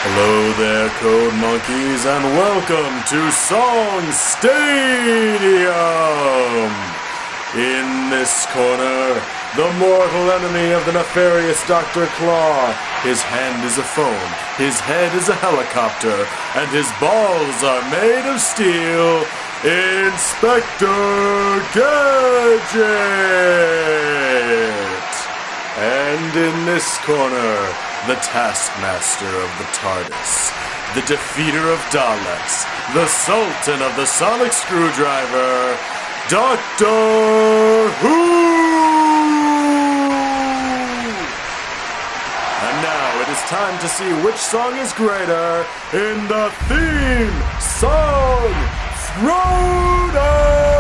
Hello there, Code Monkeys, and welcome to Song Stadium! In this corner, the mortal enemy of the nefarious Dr. Claw. His hand is a phone, his head is a helicopter, and his balls are made of steel. Inspector Gadget! And in this corner, the Taskmaster of the TARDIS, the Defeater of Daleks, the Sultan of the Sonic Screwdriver, Doctor Who! And now it is time to see which song is greater in the theme song Throwdown!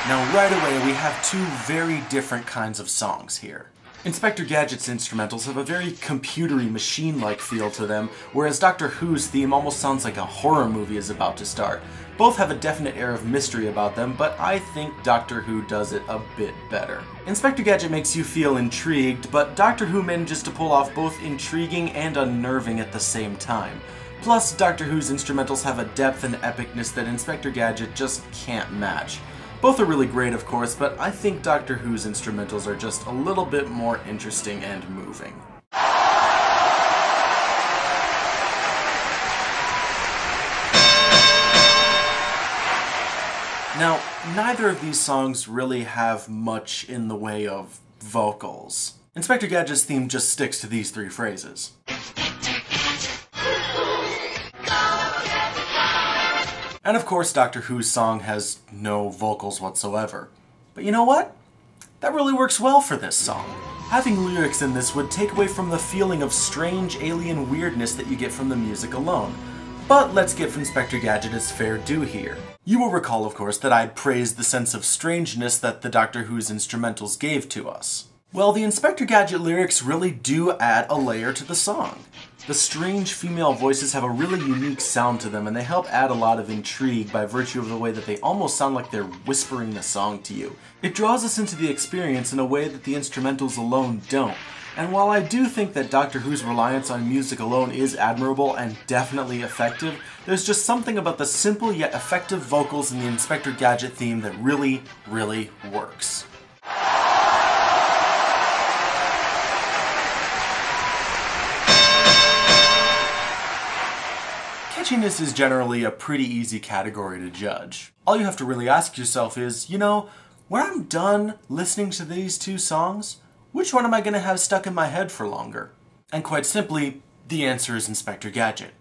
Now right away we have two very different kinds of songs here. Inspector Gadget's instrumentals have a very computery, machine-like feel to them, whereas Doctor Who's theme almost sounds like a horror movie is about to start. Both have a definite air of mystery about them, but I think Doctor Who does it a bit better. Inspector Gadget makes you feel intrigued, but Doctor Who manages to pull off both intriguing and unnerving at the same time. Plus, Doctor Who's instrumentals have a depth and epicness that Inspector Gadget just can't match. Both are really great, of course, but I think Doctor Who's instrumentals are just a little bit more interesting and moving. Now, neither of these songs really have much in the way of vocals. Inspector Gadget's theme just sticks to these three phrases. And of course, Doctor Who's song has no vocals whatsoever. But you know what? That really works well for this song. Having lyrics in this would take away from the feeling of strange alien weirdness that you get from the music alone. But let's give Inspector Gadget his fair due here. You will recall, of course, that I praised the sense of strangeness that the Doctor Who's instrumentals gave to us. Well, the Inspector Gadget lyrics really do add a layer to the song. The strange female voices have a really unique sound to them, and they help add a lot of intrigue by virtue of the way that they almost sound like they're whispering the song to you. It draws us into the experience in a way that the instrumentals alone don't. And while I do think that Doctor Who's reliance on music alone is admirable and definitely effective, there's just something about the simple yet effective vocals in the Inspector Gadget theme that really, really works. Catchiness is generally a pretty easy category to judge. All you have to really ask yourself is, you know, when I'm done listening to these two songs, which one am I going to have stuck in my head for longer? And quite simply, the answer is Inspector Gadget.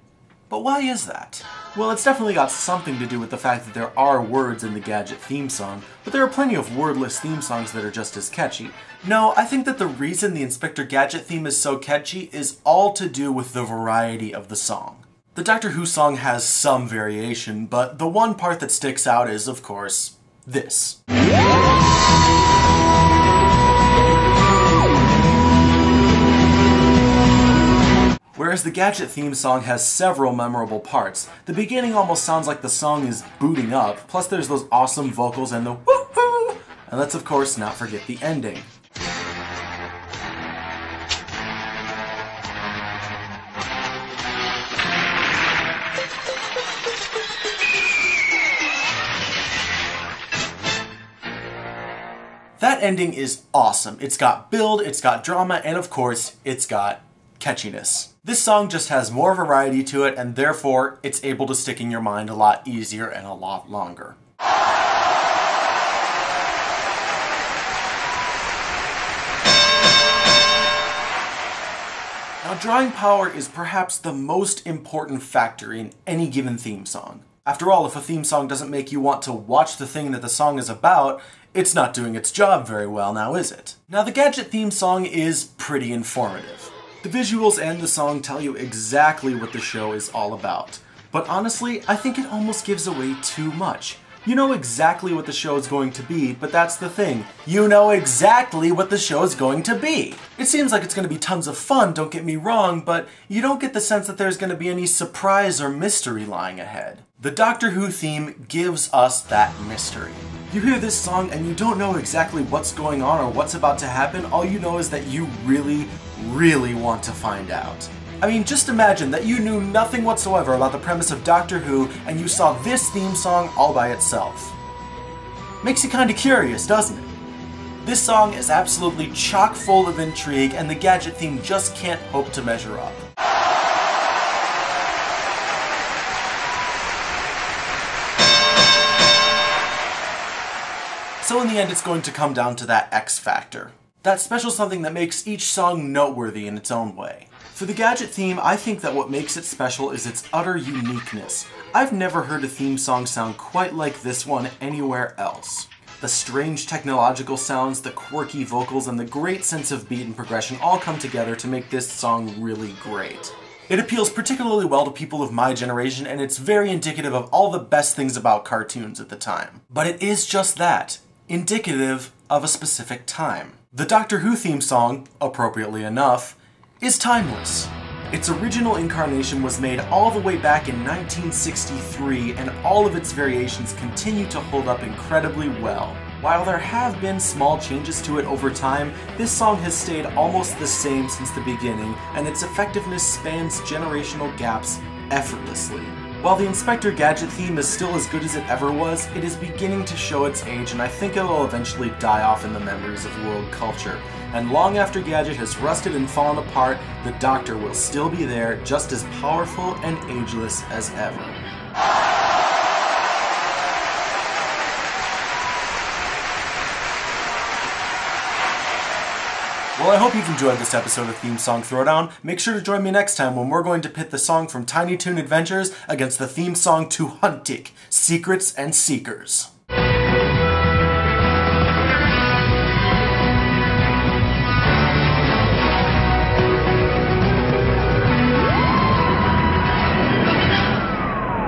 But why is that? Well, it's definitely got something to do with the fact that there are words in the Gadget theme song, but there are plenty of wordless theme songs that are just as catchy. No, I think that the reason the Inspector Gadget theme is so catchy is all to do with the variety of the song. The Doctor Who song has some variation, but the one part that sticks out is, of course, this. Whereas the Gadget theme song has several memorable parts. The beginning almost sounds like the song is booting up, plus there's those awesome vocals and the woo-hoo! And let's of course not forget the ending. That ending is awesome. It's got build, it's got drama, and of course, it's got catchiness. This song just has more variety to it, and therefore, it's able to stick in your mind a lot easier and a lot longer. Now, drawing power is perhaps the most important factor in any given theme song. After all, if a theme song doesn't make you want to watch the thing that the song is about, it's not doing its job very well, now is it? Now, the Gadget theme song is pretty informative. The visuals and the song tell you exactly what the show is all about. But honestly, I think it almost gives away too much. You know exactly what the show is going to be, but that's the thing. You know exactly what the show is going to be. It seems like it's going to be tons of fun, don't get me wrong, but you don't get the sense that there's going to be any surprise or mystery lying ahead. The Doctor Who theme gives us that mystery. You hear this song and you don't know exactly what's going on or what's about to happen, all you know is that you really, really want to find out. I mean, just imagine that you knew nothing whatsoever about the premise of Doctor Who and you saw this theme song all by itself. Makes you kinda curious, doesn't it? This song is absolutely chock full of intrigue and the Gadget theme just can't hope to measure up. So in the end, it's going to come down to that X factor. That special something that makes each song noteworthy in its own way. For the Gadget theme, I think that what makes it special is its utter uniqueness. I've never heard a theme song sound quite like this one anywhere else. The strange technological sounds, the quirky vocals, and the great sense of beat and progression all come together to make this song really great. It appeals particularly well to people of my generation, and it's very indicative of all the best things about cartoons at the time. But it is just that. Indicative of a specific time. The Doctor Who theme song, appropriately enough, is timeless. Its original incarnation was made all the way back in 1963, and all of its variations continue to hold up incredibly well. While there have been small changes to it over time, this song has stayed almost the same since the beginning, and its effectiveness spans generational gaps effortlessly. While the Inspector Gadget theme is still as good as it ever was, it is beginning to show its age, and I think it will eventually die off in the memories of world culture. And long after Gadget has rusted and fallen apart, the Doctor will still be there, just as powerful and ageless as ever. Well, I hope you've enjoyed this episode of Theme Song Throwdown. Make sure to join me next time when we're going to pit the song from Tiny Toon Adventures against the theme song to Huntik, Secrets and Seekers.